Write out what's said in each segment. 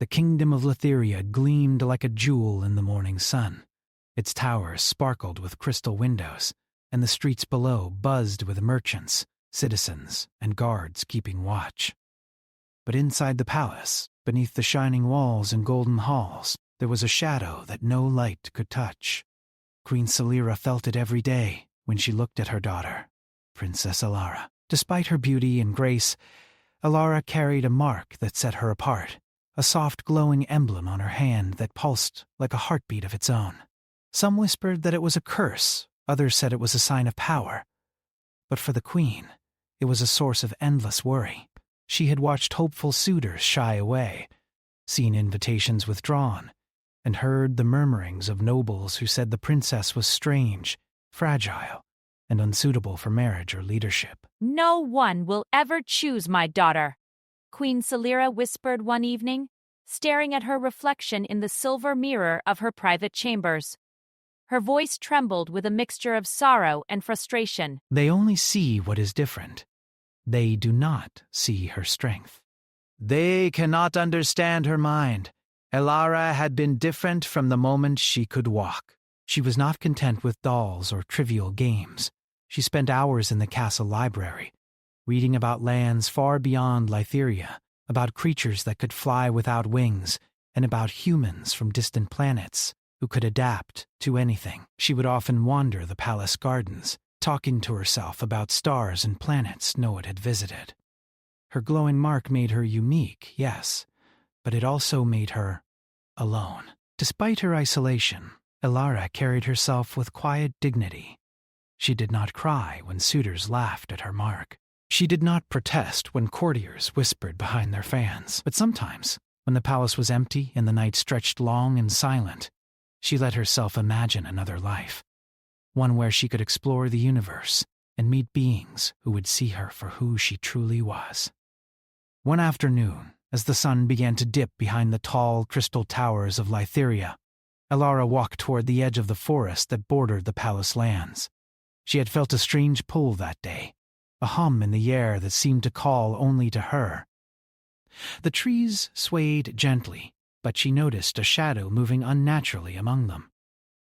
The kingdom of Letheria gleamed like a jewel in the morning sun. Its towers sparkled with crystal windows, and the streets below buzzed with merchants, citizens, and guards keeping watch. But inside the palace, beneath the shining walls and golden halls, there was a shadow that no light could touch. Queen Selira felt it every day when she looked at her daughter, Princess Alara. Despite her beauty and grace, Alara carried a mark that set her apart, a soft glowing emblem on her hand that pulsed like a heartbeat of its own. Some whispered that it was a curse, others said it was a sign of power. But for the queen, it was a source of endless worry. She had watched hopeful suitors shy away, seen invitations withdrawn, and heard the murmurings of nobles who said the princess was strange, fragile, and unsuitable for marriage or leadership. "No one will ever choose my daughter," Queen Selira whispered one evening, staring at her reflection in the silver mirror of her private chambers. Her voice trembled with a mixture of sorrow and frustration. They only see what is different. They do not see her strength. They cannot understand her mind. Alara had been different from the moment she could walk. She was not content with dolls or trivial games. She spent hours in the castle library, reading about lands far beyond Letheria, about creatures that could fly without wings, and about humans from distant planets who could adapt to anything. She would often wander the palace gardens, talking to herself about stars and planets no one had visited. Her glowing mark made her unique, yes, but it also made her alone. Despite her isolation, Alara carried herself with quiet dignity. She did not cry when suitors laughed at her mark. She did not protest when courtiers whispered behind their fans. But sometimes, when the palace was empty and the night stretched long and silent, she let herself imagine another life, one where she could explore the universe and meet beings who would see her for who she truly was. One afternoon, as the sun began to dip behind the tall crystal towers of Letheria, Alara walked toward the edge of the forest that bordered the palace lands. She had felt a strange pull that day, a hum in the air that seemed to call only to her. The trees swayed gently, but she noticed a shadow moving unnaturally among them.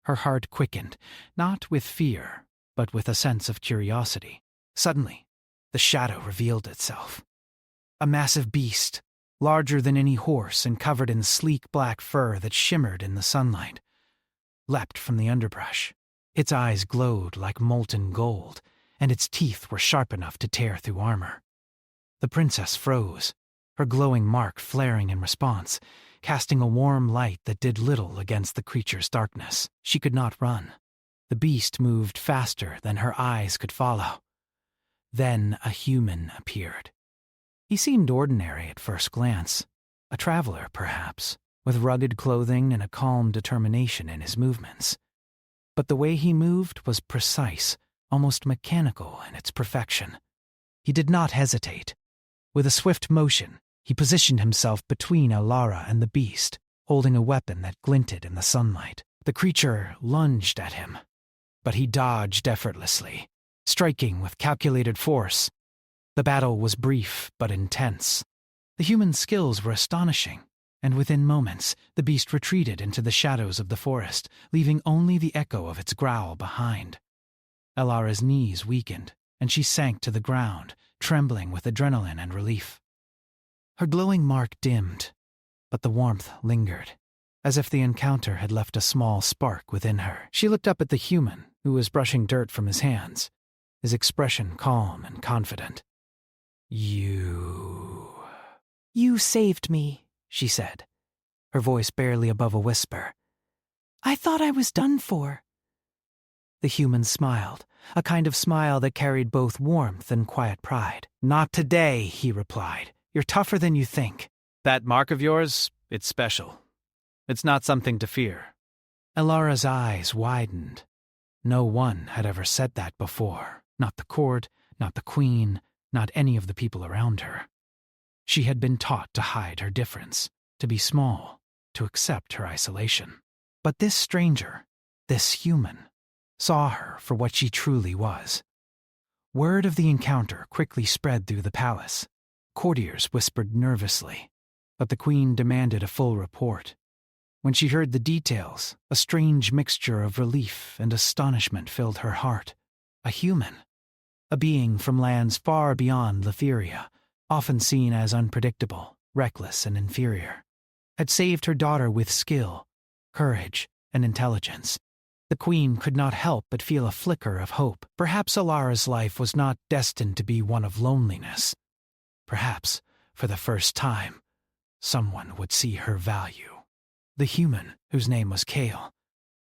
Her heart quickened, not with fear, but with a sense of curiosity. Suddenly, the shadow revealed itself. A massive beast, larger than any horse and covered in sleek black fur that shimmered in the sunlight, leapt from the underbrush. Its eyes glowed like molten gold, and its teeth were sharp enough to tear through armor. The princess froze, her glowing mark flaring in response, casting a warm light that did little against the creature's darkness. She could not run. The beast moved faster than her eyes could follow. Then a human appeared. He seemed ordinary at first glance, a traveler perhaps, with rugged clothing and a calm determination in his movements. But the way he moved was precise, almost mechanical in its perfection. He did not hesitate. With a swift motion, he positioned himself between Alara and the beast, holding a weapon that glinted in the sunlight. The creature lunged at him, but he dodged effortlessly, striking with calculated force. The battle was brief but intense. The human skills were astonishing, and within moments, the beast retreated into the shadows of the forest, leaving only the echo of its growl behind. Alara's knees weakened, and she sank to the ground, trembling with adrenaline and relief. Her glowing mark dimmed, but the warmth lingered, as if the encounter had left a small spark within her. She looked up at the human, who was brushing dirt from his hands, his expression calm and confident. You saved me," she said, her voice barely above a whisper. "I thought I was done for." The human smiled, a kind of smile that carried both warmth and quiet pride. "Not today," he replied. "You're tougher than you think." "That mark of yours, it's special. It's not something to fear." Alara's eyes widened. No one had ever said that before. Not the court, not the queen, not any of the people around her. She had been taught to hide her difference, to be small, to accept her isolation. But this stranger, this human, saw her for what she truly was. Word of the encounter quickly spread through the palace. Courtiers whispered nervously. but the queen demanded a full report. When she heard the details, a strange mixture of relief and astonishment filled her heart. A human, a being from lands far beyond Letheria, often seen as unpredictable, reckless, and inferior, had saved her daughter with skill, courage, and intelligence. The queen could not help but feel a flicker of hope. Perhaps Alara's life was not destined to be one of loneliness. Perhaps, for the first time, someone would see her value. The human, whose name was Kale,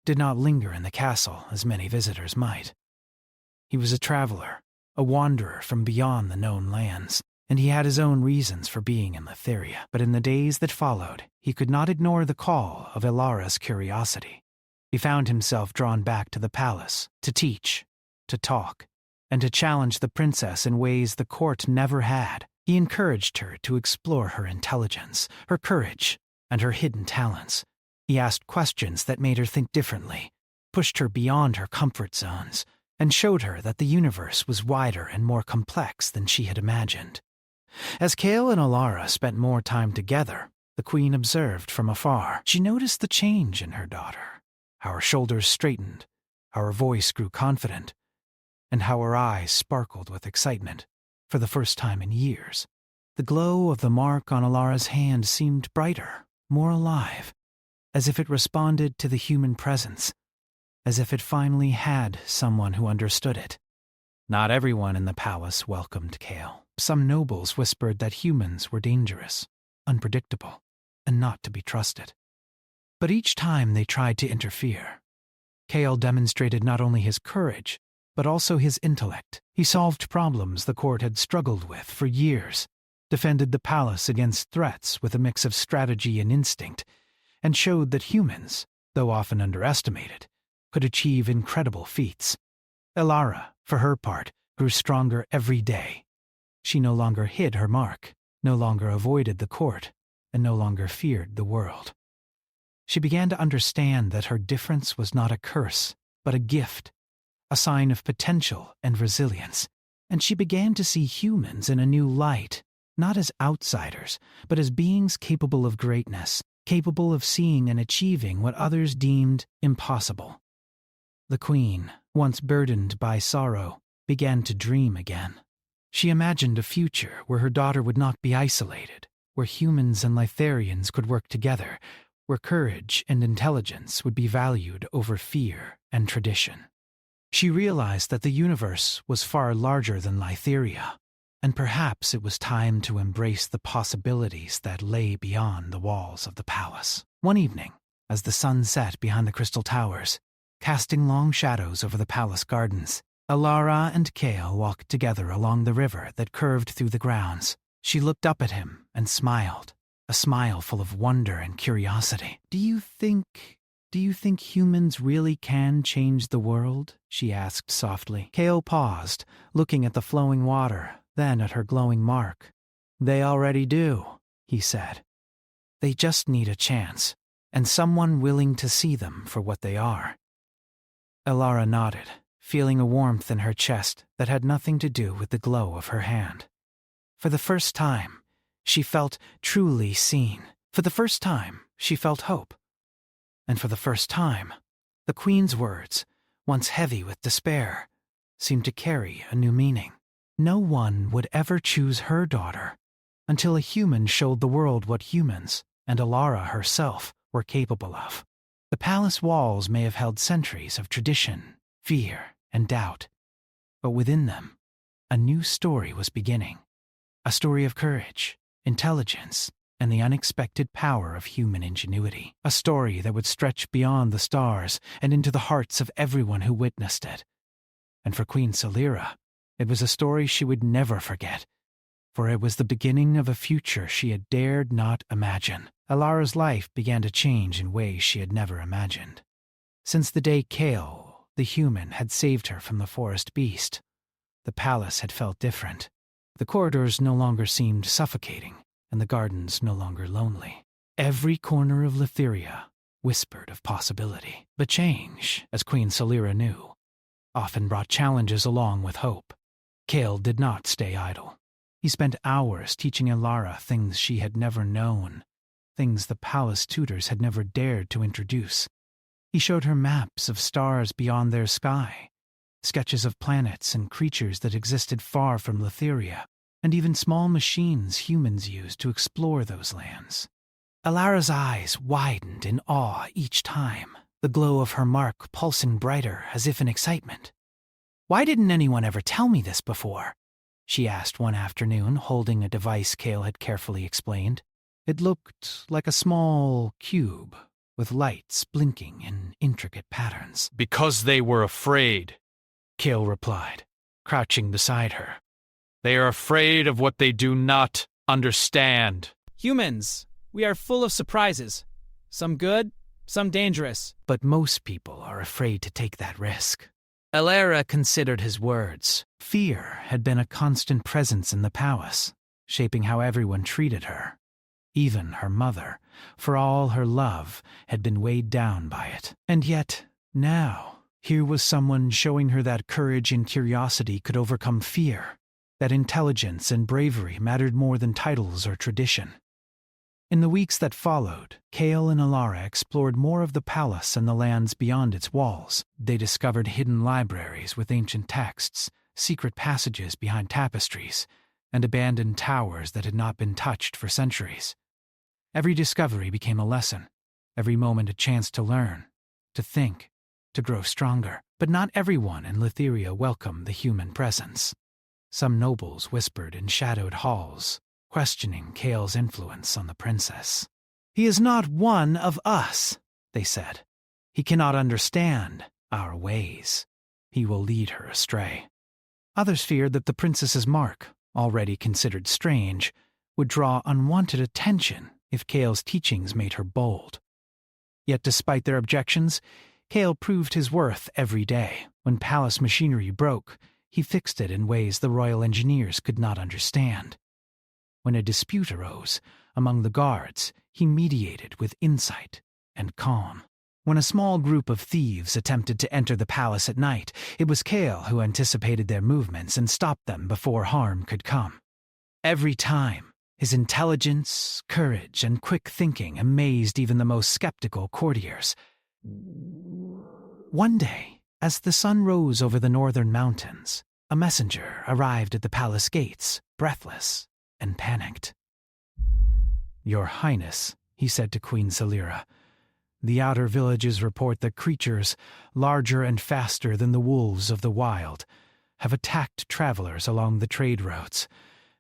did not linger in the castle as many visitors might. He was a traveler, a wanderer from beyond the known lands, and he had his own reasons for being in Letheria. But in the days that followed, he could not ignore the call of Alara's curiosity. He found himself drawn back to the palace, to teach, to talk, and to challenge the princess in ways the court never had. He encouraged her to explore her intelligence, her courage, and her hidden talents. He asked questions that made her think differently, pushed her beyond her comfort zones, and showed her that the universe was wider and more complex than she had imagined. As Kale and Alara spent more time together, the queen observed from afar. She noticed the change in her daughter, how her shoulders straightened, how her voice grew confident, and how her eyes sparkled with excitement for the first time in years. The glow of the mark on Alara's hand seemed brighter, more alive, as if it responded to the human presence, as if it finally had someone who understood it. Not everyone in the palace welcomed Kale. Some nobles whispered that humans were dangerous, unpredictable, and not to be trusted. But each time they tried to interfere, Kale demonstrated not only his courage, but also his intellect. He solved problems the court had struggled with for years, defended the palace against threats with a mix of strategy and instinct, and showed that humans, though often underestimated, could achieve incredible feats. Alara, for her part, grew stronger every day. She no longer hid her mark, no longer avoided the court, and no longer feared the world. She began to understand that her difference was not a curse, but a gift, a sign of potential and resilience, and she began to see humans in a new light, not as outsiders, but as beings capable of greatness, capable of seeing and achieving what others deemed impossible. The queen, once burdened by sorrow, began to dream again. She imagined a future where her daughter would not be isolated, where humans and Litharians could work together, where courage and intelligence would be valued over fear and tradition. She realized that the universe was far larger than Lytheria, and perhaps it was time to embrace the possibilities that lay beyond the walls of the palace. One evening, as the sun set behind the crystal towers, casting long shadows over the palace gardens, Alara and Kale walked together along the river that curved through the grounds. She looked up at him and smiled, a smile full of wonder and curiosity. Do you think humans really can change the world?" she asked softly. Kale paused, looking at the flowing water, then at her glowing mark. "They already do," he said. "They just need a chance, and someone willing to see them for what they are." Alara nodded, feeling a warmth in her chest that had nothing to do with the glow of her hand. For the first time, she felt truly seen. For the first time, she felt hope. And for the first time, the queen's words, once heavy with despair, seemed to carry a new meaning. No one would ever choose her daughter until a human showed the world what humans, and Alara herself, were capable of. The palace walls may have held centuries of tradition, fear, and doubt, but within them, a new story was beginning. A story of courage, intelligence, and the unexpected power of human ingenuity. A story that would stretch beyond the stars and into the hearts of everyone who witnessed it. And for Queen Salira, it was a story she would never forget, for it was the beginning of a future she had dared not imagine. Alara's life began to change in ways she had never imagined. Since the day Kale, the human, had saved her from the forest beast, the palace had felt different. The corridors no longer seemed suffocating, and the gardens no longer lonely. Every corner of Letheria whispered of possibility. But change, as Queen Salira knew, often brought challenges along with hope. Kale did not stay idle. He spent hours teaching Elara things she had never known, things the palace tutors had never dared to introduce. He showed her maps of stars beyond their sky, sketches of planets and creatures that existed far from Letheria, and even small machines humans used to explore those lands. Elara's eyes widened in awe each time, the glow of her mark pulsing brighter as if in excitement. "Why didn't anyone ever tell me this before?" she asked one afternoon, holding a device Kale had carefully explained. It looked like a small cube, with lights blinking in intricate patterns. "Because they were afraid," Kale replied, crouching beside her. "They are afraid of what they do not understand." Humans, we are full of surprises. Some good, some dangerous. But most people are afraid to take that risk. Elara considered his words. Fear had been a constant presence in the palace, shaping how everyone treated her. Even her mother, for all her love, had been weighed down by it. And yet, now, here was someone showing her that courage and curiosity could overcome fear, that intelligence and bravery mattered more than titles or tradition. In the weeks that followed, Kale and Elara explored more of the palace and the lands beyond its walls. They discovered hidden libraries with ancient texts, secret passages behind tapestries, and abandoned towers that had not been touched for centuries. Every discovery became a lesson, every moment a chance to learn, to think, to grow stronger. But not everyone in Letheria welcomed the human presence. Some nobles whispered in shadowed halls, questioning Kale's influence on the princess. "He is not one of us," they said. "He cannot understand our ways. He will lead her astray." Others feared that the princess's mark, already considered strange, would draw unwanted attention if Kale's teachings made her bold. Yet despite their objections, Kale proved his worth every day. When palace machinery broke, he fixed it in ways the royal engineers could not understand. When a dispute arose among the guards, he mediated with insight and calm. When a small group of thieves attempted to enter the palace at night, it was Kale who anticipated their movements and stopped them before harm could come. Every time, his intelligence, courage, and quick thinking amazed even the most skeptical courtiers. One day, as the sun rose over the northern mountains, a messenger arrived at the palace gates, breathless and panicked. "Your Highness," he said to Queen Salira, "the outer villages report that creatures, larger and faster than the wolves of the wild, have attacked travelers along the trade roads.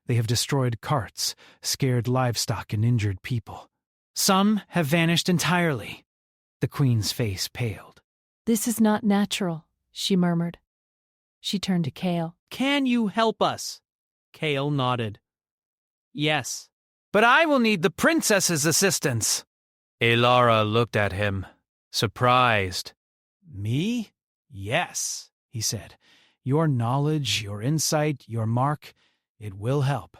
They have destroyed carts, scared livestock, and injured people. Some have vanished entirely." The queen's face paled. "This is not natural," she murmured. She turned to Kale. "Can you help us?" Kale nodded. "Yes." "But I will need the princess's assistance." Elara looked at him, surprised. "Me? Yes," he said. "Your knowledge, your insight, your mark, it will help.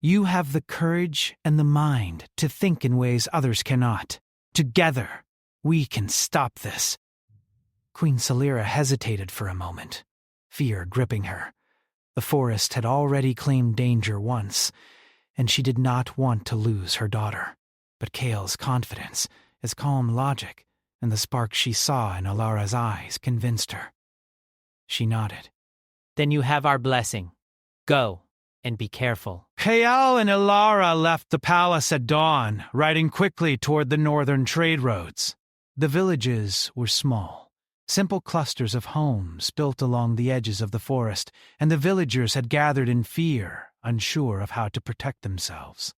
You have the courage and the mind to think in ways others cannot. Together, we can stop this." Queen Salira hesitated for a moment, fear gripping her. The forest had already claimed danger once, and she did not want to lose her daughter. But Kale's confidence, his calm logic, and the spark she saw in Elara's eyes convinced her. She nodded. "Then you have our blessing. Go, and be careful." Kale and Elara left the palace at dawn, riding quickly toward the northern trade roads. The villages were small, simple clusters of homes built along the edges of the forest, and the villagers had gathered in fear, unsure of how to protect themselves.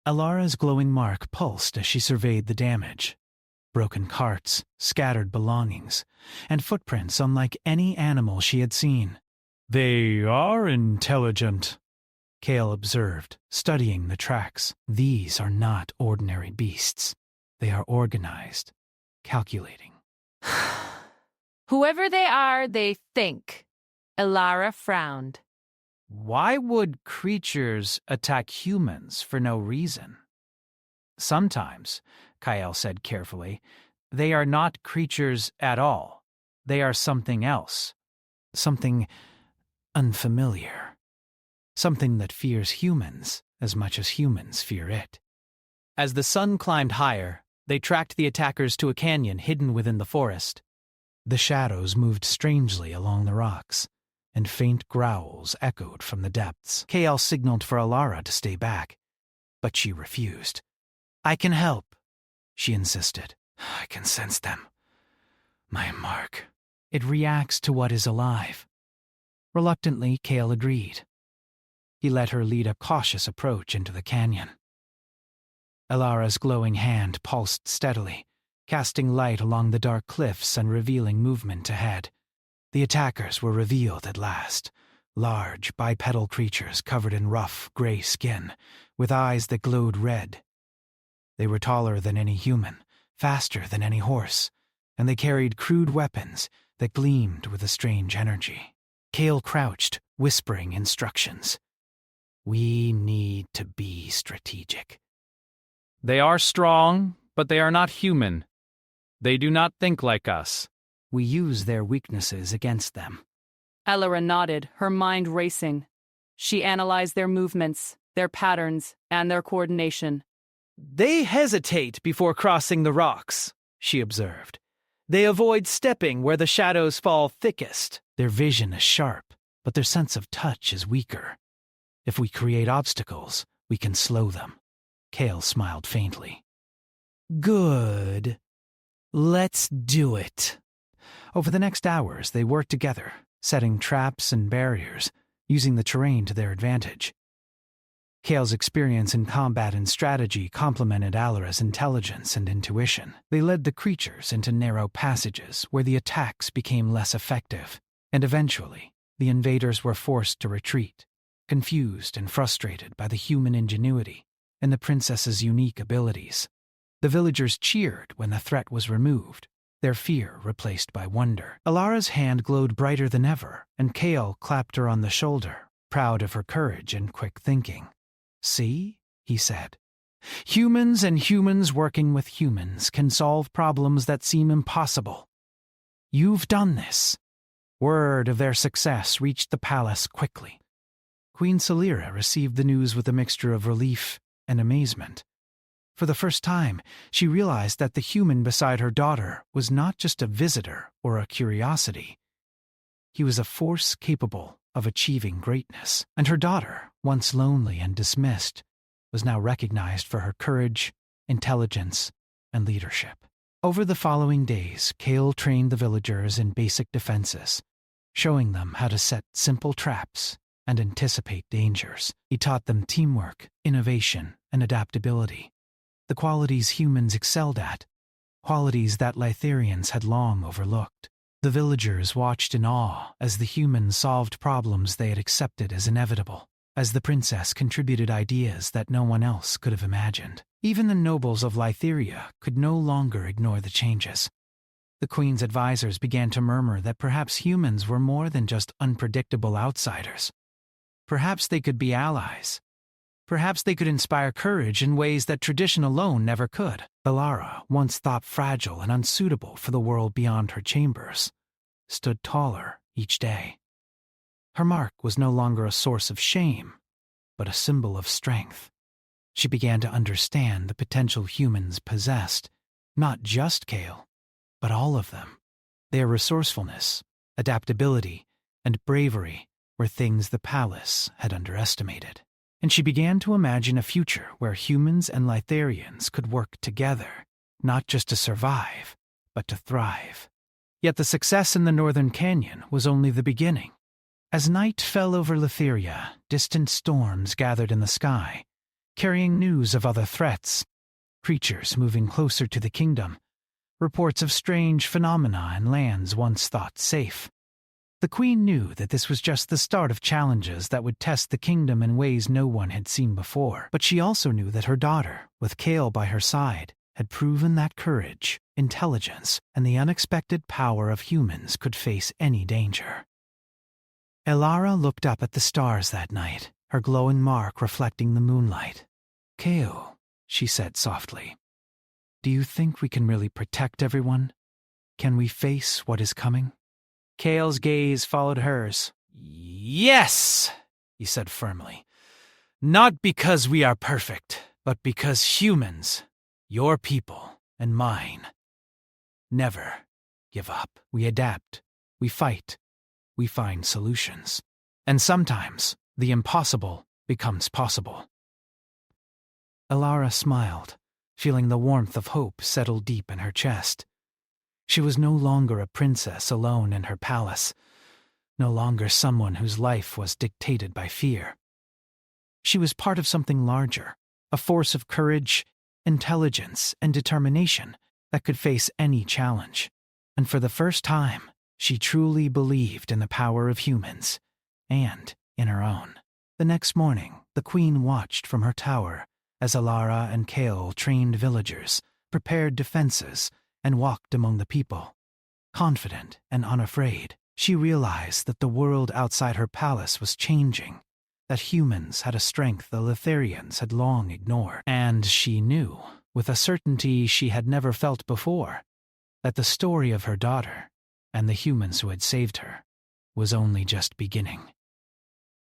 Elara's glowing mark pulsed as she surveyed the damage. Broken carts, scattered belongings, and footprints unlike any animal she had seen. "They are intelligent," Kale observed, studying the tracks. "These are not ordinary beasts. They are organized, calculating." Whoever they are, they think. Elara frowned. "Why would creatures attack humans for no reason?" "Sometimes," Kyle said carefully, "they are not creatures at all. They are something else. Something unfamiliar." something that fears humans as much as humans fear it. As the sun climbed higher, they tracked the attackers to a canyon hidden within the forest. The shadows moved strangely along the rocks, and faint growls echoed from the depths. Kael signaled for Alara to stay back, but she refused. "I can help," she insisted. "I can sense them. My mark. It reacts to what is alive." Reluctantly, Kael agreed. He let her lead a cautious approach into the canyon. Alara's glowing hand pulsed steadily, casting light along the dark cliffs and revealing movement ahead. The attackers were revealed at last, large bipedal creatures covered in rough, gray skin, with eyes that glowed red. They were taller than any human, faster than any horse, and they carried crude weapons that gleamed with a strange energy. Kael crouched, whispering instructions. "We need to be strategic." They are strong, but they are not human. They do not think like us. We use their weaknesses against them. Elara nodded, her mind racing. She analyzed their movements, their patterns, and their coordination. "They hesitate before crossing the rocks," she observed. "They avoid stepping where the shadows fall thickest. Their vision is sharp, but their sense of touch is weaker. If we create obstacles, we can slow them." Kael smiled faintly. "Good. Let's do it." Over the next hours, they worked together, setting traps and barriers, using the terrain to their advantage. Kael's experience in combat and strategy complemented Alara's intelligence and intuition. They led the creatures into narrow passages where the attacks became less effective, and eventually, the invaders were forced to retreat, confused and frustrated by the human ingenuity and the princess's unique abilities. The villagers cheered when the threat was removed, their fear replaced by wonder. Alara's hand glowed brighter than ever, and Kael clapped her on the shoulder, proud of her courage and quick thinking. "See?" he said. "Humans and humans working with humans can solve problems that seem impossible. You've done this." Word of their success reached the palace quickly. Queen Salira received the news with a mixture of relief and amazement. For the first time, she realized that the human beside her daughter was not just a visitor or a curiosity. He was a force capable of achieving greatness, and her daughter, once lonely and dismissed, was now recognized for her courage, intelligence, and leadership. Over the following days, Kael trained the villagers in basic defenses, showing them how to set simple traps and anticipate dangers. He taught them teamwork, innovation, and adaptability, the qualities humans excelled at, qualities that Lytharians had long overlooked. The villagers watched in awe as the humans solved problems they had accepted as inevitable, as the princess contributed ideas that no one else could have imagined. Even the nobles of Lytharia could no longer ignore the changes. The queen's advisors began to murmur that perhaps humans were more than just unpredictable outsiders. Perhaps they could be allies. Perhaps they could inspire courage in ways that tradition alone never could. Alara, once thought fragile and unsuitable for the world beyond her chambers, stood taller each day. Her mark was no longer a source of shame, but a symbol of strength. She began to understand the potential humans possessed, not just Kael, but all of them. Their resourcefulness, adaptability, and bravery were things the palace had underestimated. And she began to imagine a future where humans and Lytharians could work together, not just to survive, but to thrive. Yet the success in the Northern Canyon was only the beginning. As night fell over Lytharia, distant storms gathered in the sky, carrying news of other threats, creatures moving closer to the kingdom, reports of strange phenomena in lands once thought safe. The queen knew that this was just the start of challenges that would test the kingdom in ways no one had seen before. But she also knew that her daughter, with Kael by her side, had proven that courage, intelligence, and the unexpected power of humans could face any danger. Alara looked up at the stars that night, her glowing mark reflecting the moonlight. "Kael," she said softly, "do you think we can really protect everyone? Can we face what is coming?" Kael's gaze followed hers. "Yes!" he said firmly. Not because we are perfect, but because humans, your people and mine, never give up. We adapt, we fight, we find solutions. And sometimes the impossible becomes possible. Elara smiled, feeling the warmth of hope settle deep in her chest. She was no longer a princess alone in her palace, no longer someone whose life was dictated by fear. She was part of something larger, a force of courage, intelligence, and determination that could face any challenge. And for the first time, she truly believed in the power of humans, and in her own. The next morning, the queen watched from her tower as Elara and Kale trained villagers, prepared defenses, and walked among the people. Confident and unafraid, she realized that the world outside her palace was changing, that humans had a strength the Litharians had long ignored. And she knew, with a certainty she had never felt before, that the story of her daughter, and the humans who had saved her, was only just beginning.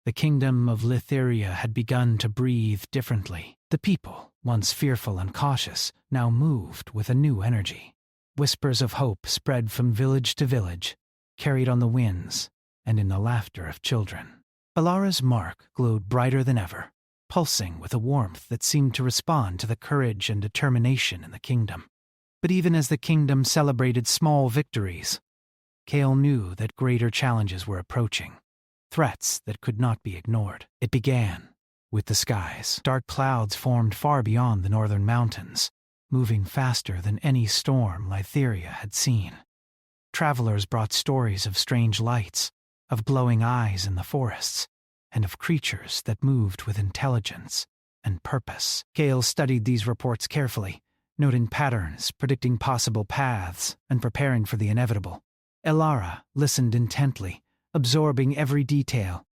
The kingdom of Litharia had begun to breathe differently. The people, once fearful and cautious, now moved with a new energy. Whispers of hope spread from village to village, carried on the winds and in the laughter of children. Elara's mark glowed brighter than ever, pulsing with a warmth that seemed to respond to the courage and determination in the kingdom. But even as the kingdom celebrated small victories, Kale knew that greater challenges were approaching, threats that could not be ignored. It began with the skies. Dark clouds formed far beyond the northern mountains, moving faster than any storm Lytheria had seen. Travelers brought stories of strange lights, of glowing eyes in the forests, and of creatures that moved with intelligence and purpose. Kale studied these reports carefully, noting patterns, predicting possible paths, and preparing for the inevitable. Elara listened intently, absorbing every detail,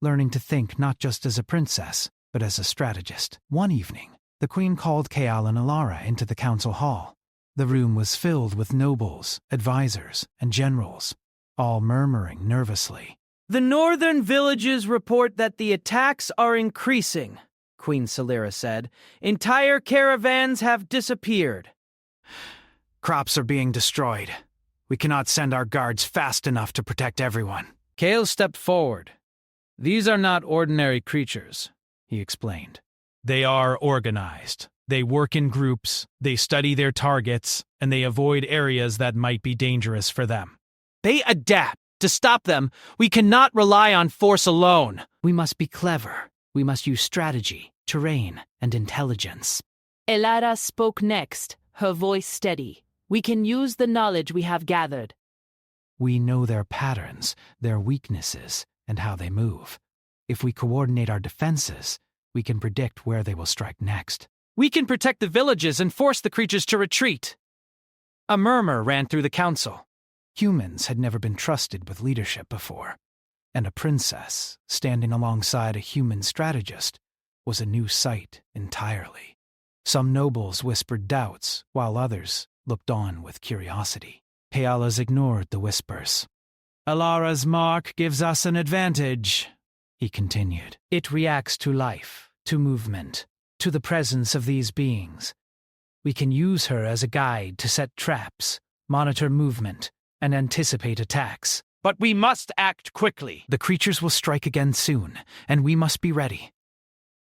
learning to think not just as a princess, but as a strategist. One evening, the queen called Kale and Elara into the council hall. The room was filled with nobles, advisors, and generals, all murmuring nervously. The northern villages report that the attacks are increasing, Queen Celera said. Entire caravans have disappeared. Crops are being destroyed. We cannot send our guards fast enough to protect everyone. Kale stepped forward. These are not ordinary creatures, he explained. They are organized. They work in groups, they study their targets, and they avoid areas that might be dangerous for them. They adapt. To stop them, we cannot rely on force alone. We must be clever. We must use strategy, terrain, and intelligence. Elara spoke next, her voice steady. We can use the knowledge we have gathered. We know their patterns, their weaknesses, and how they move. If we coordinate our defenses, we can predict where they will strike next. We can protect the villages and force the creatures to retreat. A murmur ran through the council. Humans had never been trusted with leadership before, and a princess, standing alongside a human strategist, was a new sight entirely. Some nobles whispered doubts, while others looked on with curiosity. Payalas ignored the whispers. Elara's mark gives us an advantage, he continued. It reacts to life, to movement, to the presence of these beings. We can use her as a guide to set traps, monitor movement, and anticipate attacks. But we must act quickly. The creatures will strike again soon, and we must be ready.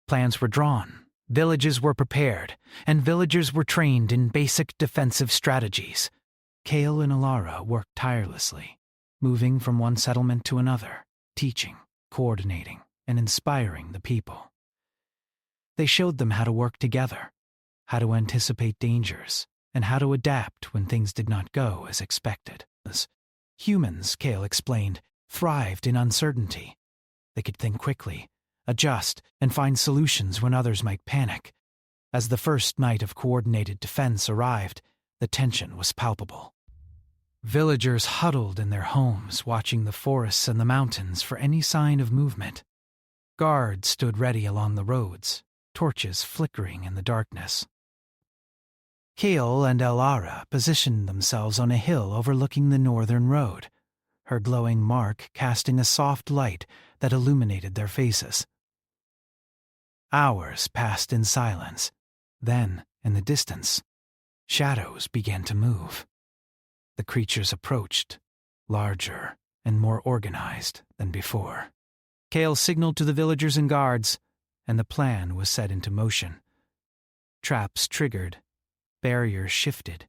Plans were drawn, villages were prepared, and villagers were trained in basic defensive strategies. Kale and Elara worked tirelessly, moving from one settlement to another, teaching, coordinating, and inspiring the people. They showed them how to work together, how to anticipate dangers, and how to adapt when things did not go as expected. Humans, Kale explained, thrived in uncertainty. They could think quickly, adjust, and find solutions when others might panic. As the first night of coordinated defense arrived, the tension was palpable. Villagers huddled in their homes, watching the forests and the mountains for any sign of movement. Guards stood ready along the roads, torches flickering in the darkness. Kale and Elara positioned themselves on a hill overlooking the northern road, her glowing mark casting a soft light that illuminated their faces. Hours passed in silence. Then, in the distance, shadows began to move. The creatures approached, larger and more organized than before. Kale signaled to the villagers and guards, and the plan was set into motion. Traps triggered, barriers shifted,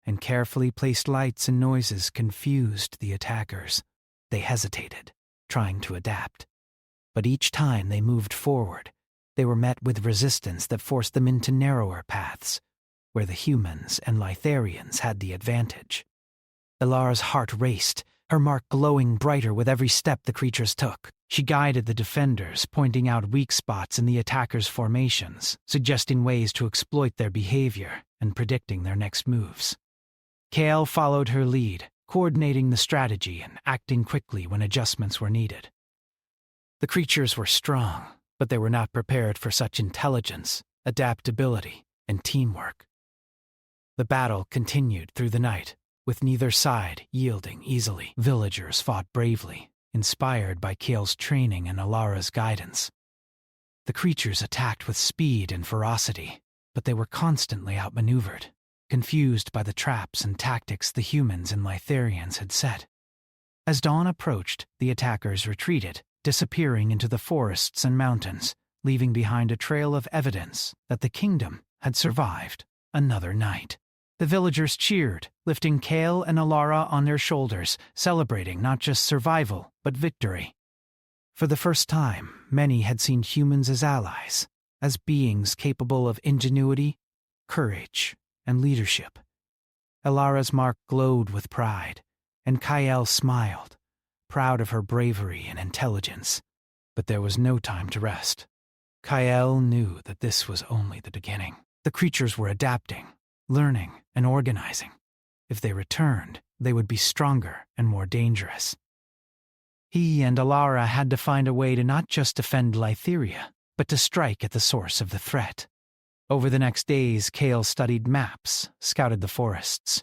and carefully placed lights and noises confused the attackers. They hesitated, trying to adapt. But each time they moved forward, they were met with resistance that forced them into narrower paths, where the humans and Litharians had the advantage. Elara's heart raced, her mark glowing brighter with every step the creatures took. She guided the defenders, pointing out weak spots in the attackers' formations, suggesting ways to exploit their behavior and predicting their next moves. Kale followed her lead, coordinating the strategy and acting quickly when adjustments were needed. The creatures were strong, but they were not prepared for such intelligence, adaptability, and teamwork. The battle continued through the night, with neither side yielding easily. Villagers fought bravely, inspired by Kale's training and Alara's guidance. The creatures attacked with speed and ferocity, but they were constantly outmaneuvered, confused by the traps and tactics the humans and Litharians had set. As dawn approached, the attackers retreated, disappearing into the forests and mountains, leaving behind a trail of evidence that the kingdom had survived another night. The villagers cheered, lifting Kale and Alara on their shoulders, celebrating not just survival, but victory. For the first time, many had seen humans as allies, as beings capable of ingenuity, courage, and leadership. Alara's mark glowed with pride, and Kyle smiled, proud of her bravery and intelligence. But there was no time to rest. Kyle knew that this was only the beginning. The creatures were adapting, learning, and organizing. If they returned, they would be stronger and more dangerous. He and Alara had to find a way to not just defend Lytheria, but to strike at the source of the threat. Over the next days, Kale studied maps, scouted the forests,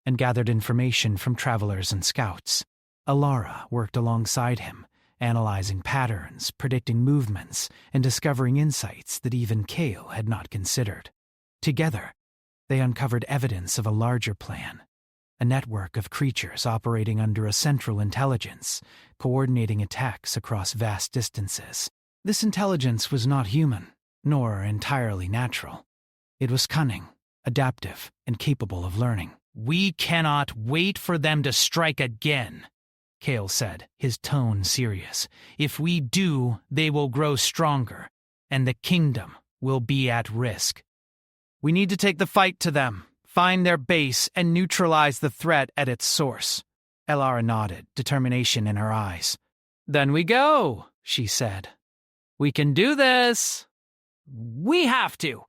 and gathered information from travelers and scouts. Alara worked alongside him, analyzing patterns, predicting movements, and discovering insights that even Kale had not considered. Together, they uncovered evidence of a larger plan, a network of creatures operating under a central intelligence, coordinating attacks across vast distances. This intelligence was not human, nor entirely natural. It was cunning, adaptive, and capable of learning. "We cannot wait for them to strike again," Kale said, his tone serious. "If we do, they will grow stronger, and the kingdom will be at risk. We need to take the fight to them, find their base, and neutralize the threat at its source." Elara nodded, determination in her eyes. "Then we go," she said. "We can do this. We have to.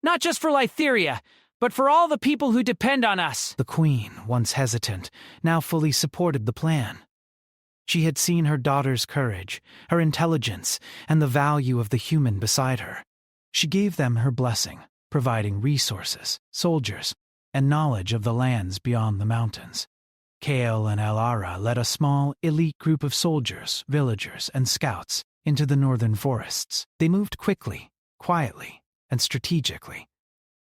Not just for Lytheria, but for all the people who depend on us." The queen, once hesitant, now fully supported the plan. She had seen her daughter's courage, her intelligence, and the value of the human beside her. She gave them her blessing, providing resources, soldiers, and knowledge of the lands beyond the mountains. Kale and Alara led a small, elite group of soldiers, villagers, and scouts into the northern forests. They moved quickly, quietly, and strategically,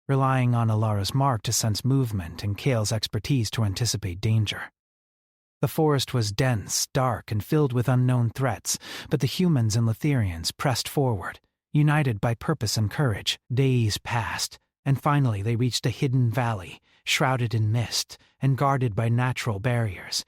relying on Alara's mark to sense movement and Kale's expertise to anticipate danger. The forest was dense, dark, and filled with unknown threats, but the humans and Litharians pressed forward, united by purpose and courage. Days passed, and finally they reached a hidden valley, shrouded in mist and guarded by natural barriers.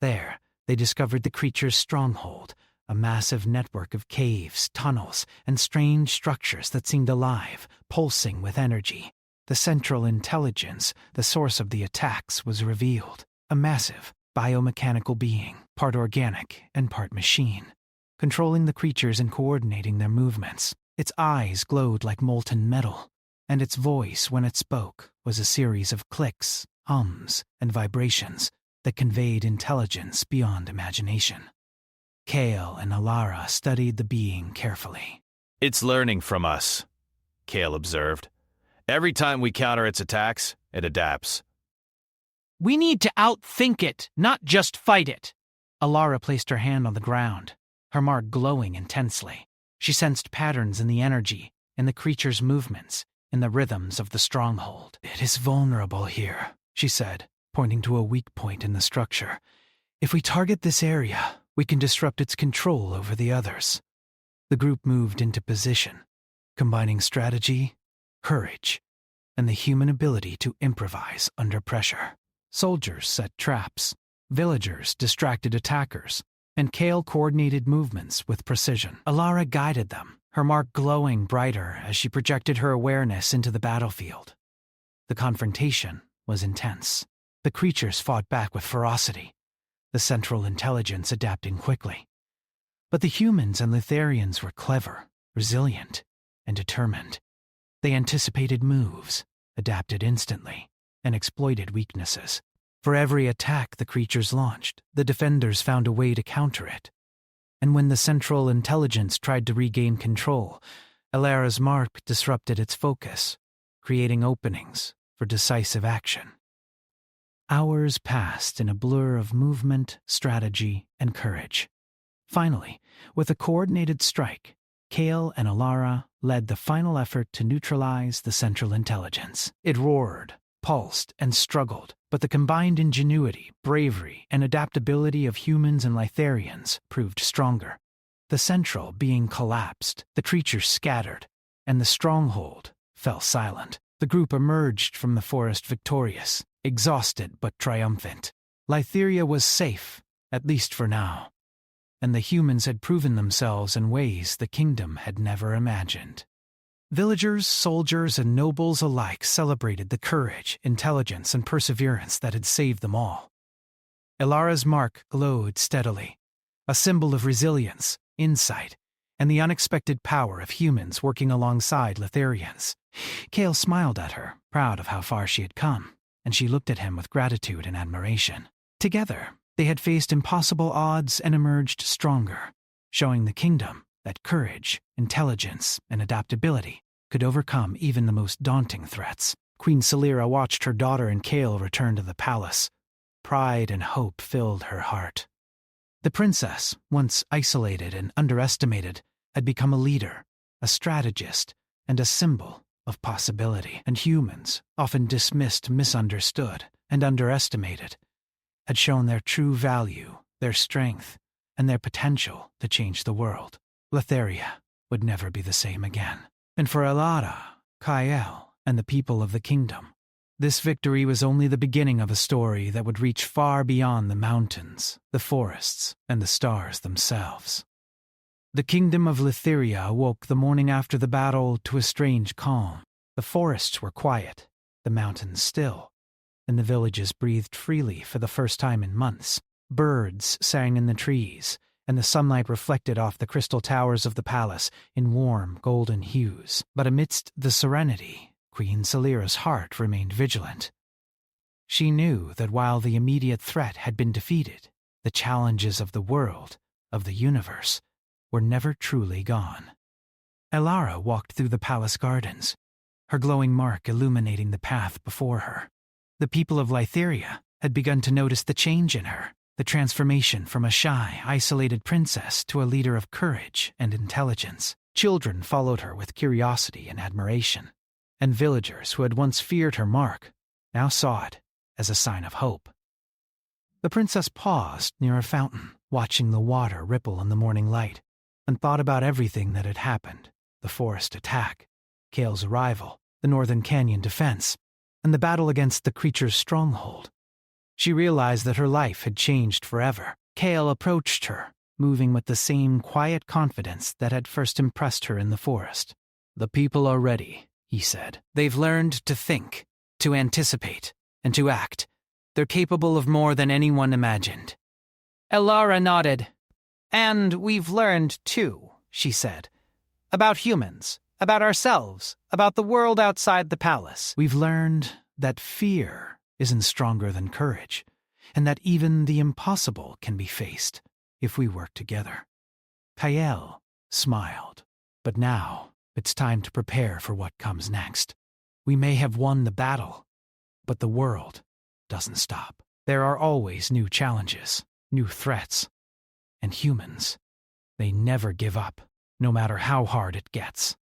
There, they discovered the creature's stronghold, a massive network of caves, tunnels, and strange structures that seemed alive, pulsing with energy. The central intelligence, the source of the attacks, was revealed. A massive, biomechanical being, part organic and part machine, controlling the creatures and coordinating their movements. Its eyes glowed like molten metal, and its voice, when it spoke, was a series of clicks, hums, and vibrations that conveyed intelligence beyond imagination. Kale and Alara studied the being carefully. "It's learning from us," Kale observed. "Every time we counter its attacks, it adapts." "We need to outthink it, not just fight it." Alara placed her hand on the ground, her mark glowing intensely. She sensed patterns in the energy, in the creature's movements, in the rhythms of the stronghold. "It is vulnerable here," she said, pointing to a weak point in the structure. "If we target this area, we can disrupt its control over the others." The group moved into position, combining strategy, courage, and the human ability to improvise under pressure. Soldiers set traps, villagers distracted attackers, and Kale coordinated movements with precision. Alara guided them, her mark glowing brighter as she projected her awareness into the battlefield. The confrontation was intense. The creatures fought back with ferocity, the central intelligence adapting quickly. But the humans and Litharians were clever, resilient, and determined. They anticipated moves, adapted instantly, and exploited weaknesses. For every attack the creatures launched, the defenders found a way to counter it. And when the central intelligence tried to regain control, Alara's mark disrupted its focus, creating openings for decisive action. Hours passed in a blur of movement, strategy, and courage. Finally, with a coordinated strike, Kale and Alara led the final effort to neutralize the central intelligence. It roared, pulsed, and struggled, but the combined ingenuity, bravery, and adaptability of humans and Litharians proved stronger. The central being collapsed, the creatures scattered, and the stronghold fell silent. The group emerged from the forest victorious, exhausted but triumphant. Lytheria was safe, at least for now, and the humans had proven themselves in ways the kingdom had never imagined. Villagers, soldiers, and nobles alike celebrated the courage, intelligence, and perseverance that had saved them all. Alara's mark glowed steadily, a symbol of resilience, insight, and the unexpected power of humans working alongside Litharians. Kale smiled at her, proud of how far she had come, and she looked at him with gratitude and admiration. Together, they had faced impossible odds and emerged stronger, showing the kingdom that courage, intelligence, and adaptability could overcome even the most daunting threats. Queen Celira watched her daughter and Kale return to the palace. Pride and hope filled her heart. The princess, once isolated and underestimated, had become a leader, a strategist, and a symbol of possibility. And humans, often dismissed, misunderstood, and underestimated, had shown their true value, their strength, and their potential to change the world. Lytheria would never be the same again. And for Alara, Kael, and the people of the kingdom, this victory was only the beginning of a story that would reach far beyond the mountains, the forests, and the stars themselves. The kingdom of Lytheria awoke the morning after the battle to a strange calm. The forests were quiet, the mountains still, and the villages breathed freely for the first time in months. Birds sang in the trees, and the sunlight reflected off the crystal towers of the palace in warm, golden hues. But amidst the serenity, Queen Celira's heart remained vigilant. She knew that while the immediate threat had been defeated, the challenges of the world, of the universe, were never truly gone. Alara walked through the palace gardens, her glowing mark illuminating the path before her. The people of Lytheria had begun to notice the change in her, the transformation from a shy, isolated princess to a leader of courage and intelligence. Children followed her with curiosity and admiration, and villagers who had once feared her mark now saw it as a sign of hope. The princess paused near a fountain, watching the water ripple in the morning light, and thought about everything that had happened: the forest attack, Kale's arrival, the Northern Canyon defense, and the battle against the creature's stronghold. She realized that her life had changed forever. Kale approached her, moving with the same quiet confidence that had first impressed her in the forest. "The people are ready," he said. "They've learned to think, to anticipate, and to act. They're capable of more than anyone imagined." Alara nodded. "And we've learned, too," she said, "about humans, about ourselves, about the world outside the palace. We've learned that fear isn't stronger than courage, and that even the impossible can be faced if we work together." Kael smiled. "But now it's time to prepare for what comes next. We may have won the battle, but the world doesn't stop. There are always new challenges, new threats, and humans They never give up, no matter how hard it gets.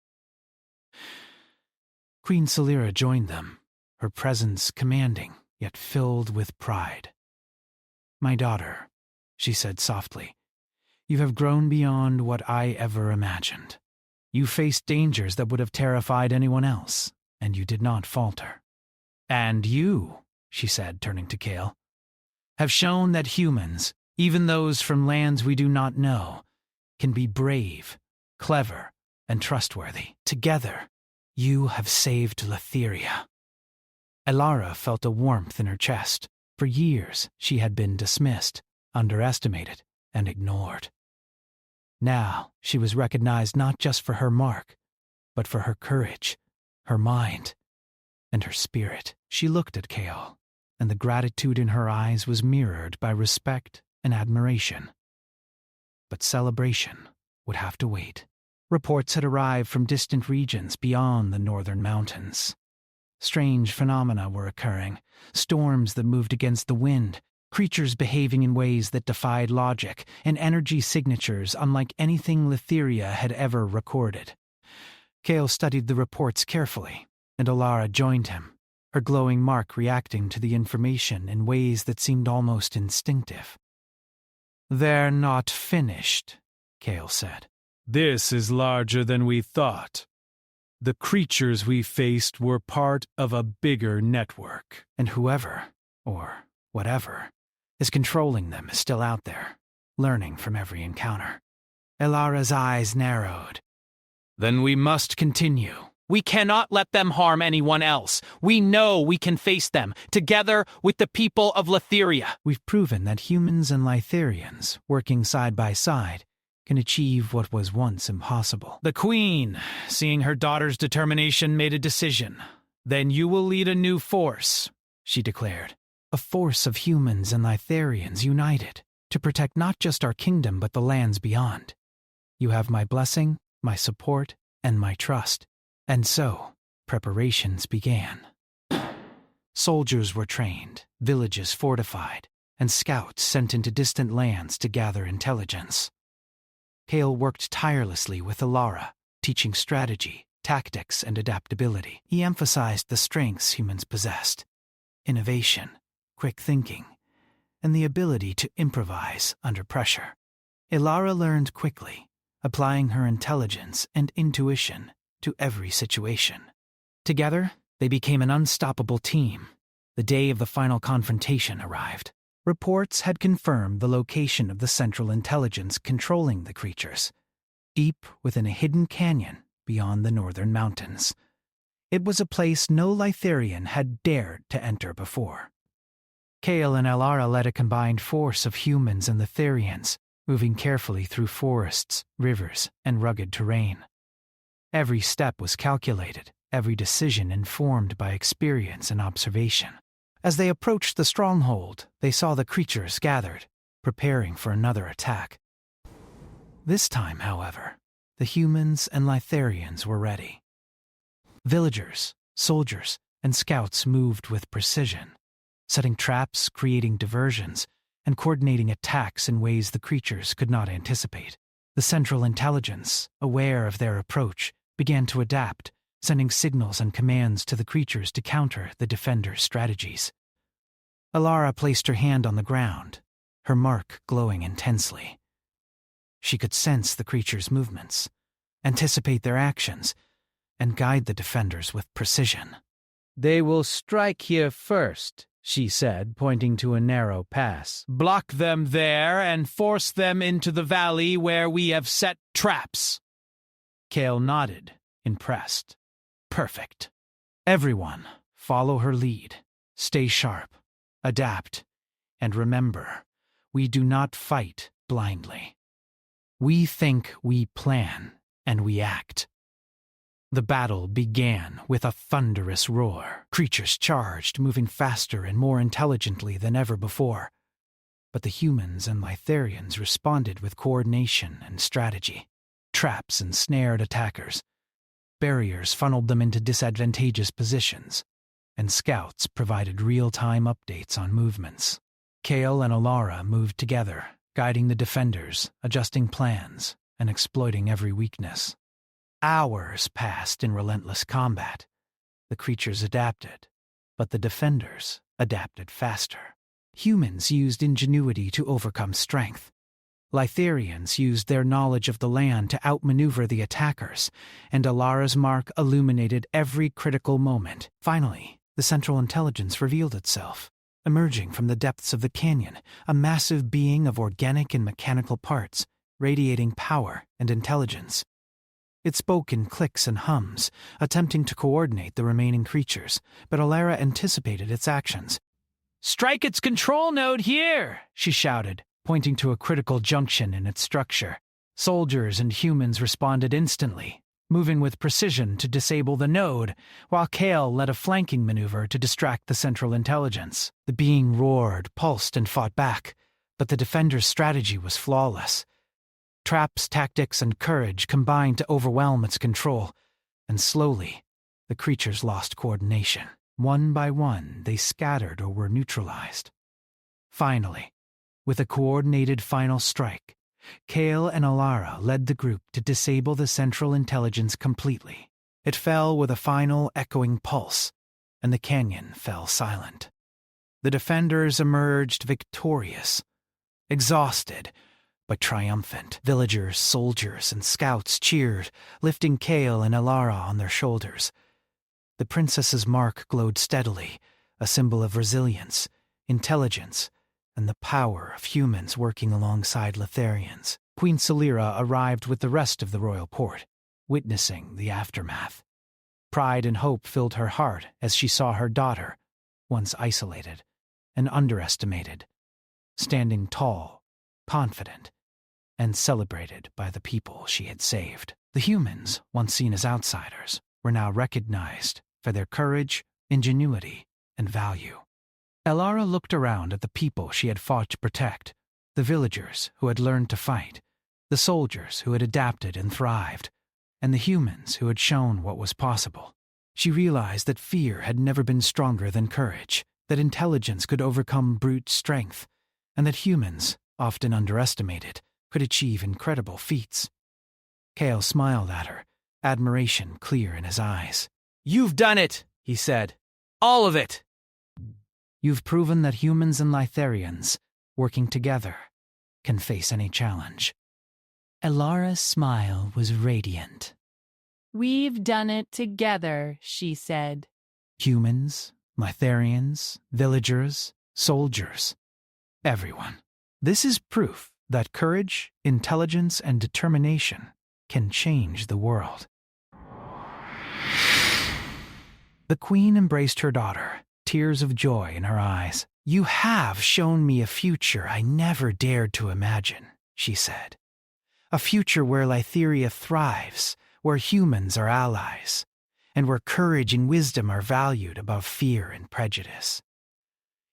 Queen Celira joined them, her presence commanding, yet filled with pride. "My daughter," she said softly, "you have grown beyond what I ever imagined. You faced dangers that would have terrified anyone else, and you did not falter. And you," she said, turning to Kale, "have shown that humans, even those from lands we do not know, can be brave, clever, and trustworthy. Together, you have saved Letheria." Elara felt a warmth in her chest. For years, she had been dismissed, underestimated, and ignored. Now, she was recognized not just for her mark, but for her courage, her mind, and her spirit. She looked at Kale, and the gratitude in her eyes was mirrored by respect and admiration. But celebration would have to wait. Reports had arrived from distant regions beyond the northern mountains. Strange phenomena were occurring, storms that moved against the wind, creatures behaving in ways that defied logic, and energy signatures unlike anything Letheria had ever recorded. Kale studied the reports carefully, and Elara joined him, her glowing mark reacting to the information in ways that seemed almost instinctive. "They're not finished," Kale said. "This is larger than we thought. The creatures we faced were part of a bigger network. And whoever, or whatever, is controlling them is still out there, learning from every encounter." Elara's eyes narrowed. "Then we must continue. We cannot let them harm anyone else. We know we can face them, together with the people of Letheria." "We've proven that humans and Litherians, working side by side, can achieve what was once impossible." The Queen, seeing her daughter's determination, made a decision. "Then you will lead a new force," she declared. "A force of humans and Litherians united, to protect not just our kingdom but the lands beyond. You have my blessing, my support, and my trust." And so, preparations began. Soldiers were trained, villages fortified, and scouts sent into distant lands to gather intelligence. Kale worked tirelessly with Elara, teaching strategy, tactics, and adaptability. He emphasized the strengths humans possessed: innovation, quick thinking, and the ability to improvise under pressure. Elara learned quickly, applying her intelligence and intuition to every situation. Together, they became an unstoppable team. The day of the final confrontation arrived. Reports had confirmed the location of the central intelligence controlling the creatures, deep within a hidden canyon beyond the northern mountains. It was a place no Litherian had dared to enter before. Kale and Elara led a combined force of humans and Litherians, moving carefully through forests, rivers, and rugged terrain. Every step was calculated, every decision informed by experience and observation. As they approached the stronghold, they saw the creatures gathered, preparing for another attack. This time, however, the humans and Litherians were ready. Villagers, soldiers, and scouts moved with precision, setting traps, creating diversions, and coordinating attacks in ways the creatures could not anticipate. The central intelligence, aware of their approach, began to adapt, sending signals and commands to the creatures to counter the defenders' strategies. Elara placed her hand on the ground, her mark glowing intensely. She could sense the creatures' movements, anticipate their actions, and guide the defenders with precision. "They will strike here first," she said, pointing to a narrow pass. "Block them there and force them into the valley where we have set traps." Kale nodded, impressed. "Perfect. Everyone, follow her lead. Stay sharp, adapt, and remember, we do not fight blindly. We think, we plan, and we act." The battle began with a thunderous roar. Creatures charged, moving faster and more intelligently than ever before. But the humans and Litherians responded with coordination and strategy. Traps ensnared attackers. Barriers funneled them into disadvantageous positions, and scouts provided real-time updates on movements. Kale and Elara moved together, guiding the defenders, adjusting plans, and exploiting every weakness. Hours passed in relentless combat. The creatures adapted, but the defenders adapted faster. Humans used ingenuity to overcome strength. Litharians used their knowledge of the land to outmaneuver the attackers, and Alara's mark illuminated every critical moment. Finally, the Central Intelligence revealed itself. Emerging from the depths of the canyon, a massive being of organic and mechanical parts, radiating power and intelligence. It spoke in clicks and hums, attempting to coordinate the remaining creatures, but Alara anticipated its actions. "Strike its control node here!" she shouted, pointing to a critical junction in its structure. Soldiers and humans responded instantly, moving with precision to disable the node, while Kale led a flanking maneuver to distract the Central Intelligence. The being roared, pulsed, and fought back, but the defender's strategy was flawless. Traps, tactics, and courage combined to overwhelm its control, and slowly, the creatures lost coordination. One by one, they scattered or were neutralized. Finally, with a coordinated final strike, Kale and Alara led the group to disable the Central Intelligence completely. It fell with a final echoing pulse, and the canyon fell silent. The defenders emerged victorious, exhausted, but triumphant. Villagers, soldiers, and scouts cheered, lifting Kale and Alara on their shoulders. The princess's mark glowed steadily, a symbol of resilience, intelligence, and the power of humans working alongside Litharians. Queen Celira arrived with the rest of the royal court, witnessing the aftermath. Pride and hope filled her heart as she saw her daughter, once isolated and underestimated, standing tall, confident, and celebrated by the people she had saved. The humans, once seen as outsiders, were now recognized for their courage, ingenuity, and value. Alara looked around at the people she had fought to protect, the villagers who had learned to fight, the soldiers who had adapted and thrived, and the humans who had shown what was possible. She realized that fear had never been stronger than courage, that intelligence could overcome brute strength, and that humans, often underestimated, could achieve incredible feats. Kale smiled at her, admiration clear in his eyes. "You've done it," he said. "All of it." You've proven that humans and Litharians, working together, can face any challenge. Alara's smile was radiant. "We've done it together," she said. Humans, Litharians, villagers, soldiers, everyone. This is proof that courage, intelligence, and determination can change the world. The queen embraced her daughter, tears of joy in her eyes. "You have shown me a future I never dared to imagine," she said. "A future where Lytheria thrives, where humans are allies, and where courage and wisdom are valued above fear and prejudice."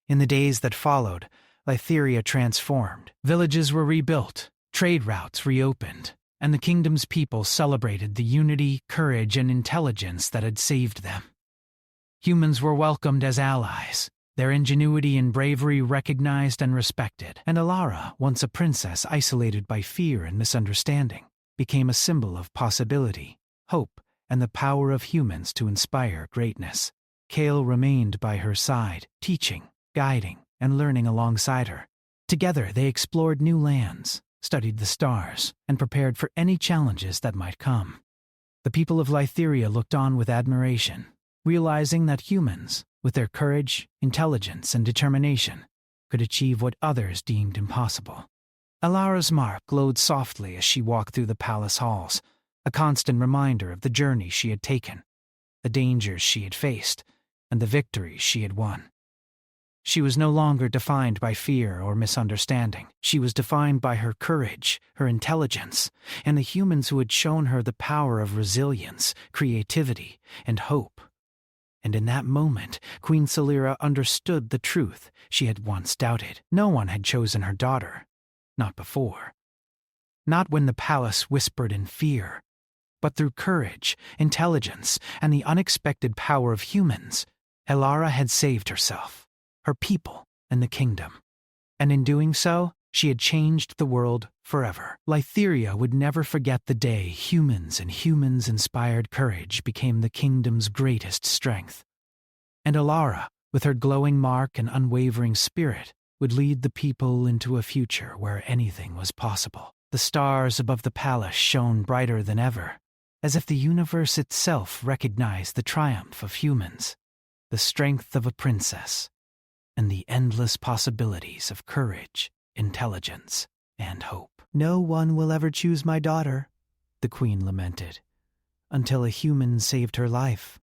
In the days that followed, Lytheria transformed. Villages were rebuilt, trade routes reopened, and the kingdom's people celebrated the unity, courage, and intelligence that had saved them. Humans were welcomed as allies, their ingenuity and bravery recognized and respected, and Alara, once a princess isolated by fear and misunderstanding, became a symbol of possibility, hope, and the power of humans to inspire greatness. Kale remained by her side, teaching, guiding, and learning alongside her. Together they explored new lands, studied the stars, and prepared for any challenges that might come. The people of Lytheria looked on with admiration, realizing that humans, with their courage, intelligence, and determination, could achieve what others deemed impossible. Alara's mark glowed softly as she walked through the palace halls, a constant reminder of the journey she had taken, the dangers she had faced, and the victories she had won. She was no longer defined by fear or misunderstanding. She was defined by her courage, her intelligence, and the humans who had shown her the power of resilience, creativity, and hope. And in that moment, Queen Celira understood the truth she had once doubted. No one had chosen her daughter. Not before. Not when the palace whispered in fear. But through courage, intelligence, and the unexpected power of humans, Alara had saved herself, her people, and the kingdom. And in doing so, She had changed the world forever. Lytheria would never forget the day humans and humans-inspired courage became the kingdom's greatest strength. And Alara, with her glowing mark and unwavering spirit, would lead the people into a future where anything was possible. The stars above the palace shone brighter than ever, as if the universe itself recognized the triumph of humans, the strength of a princess, and the endless possibilities of courage, intelligence, and hope. "No one will ever choose my daughter," the queen lamented, "until a human saved her life."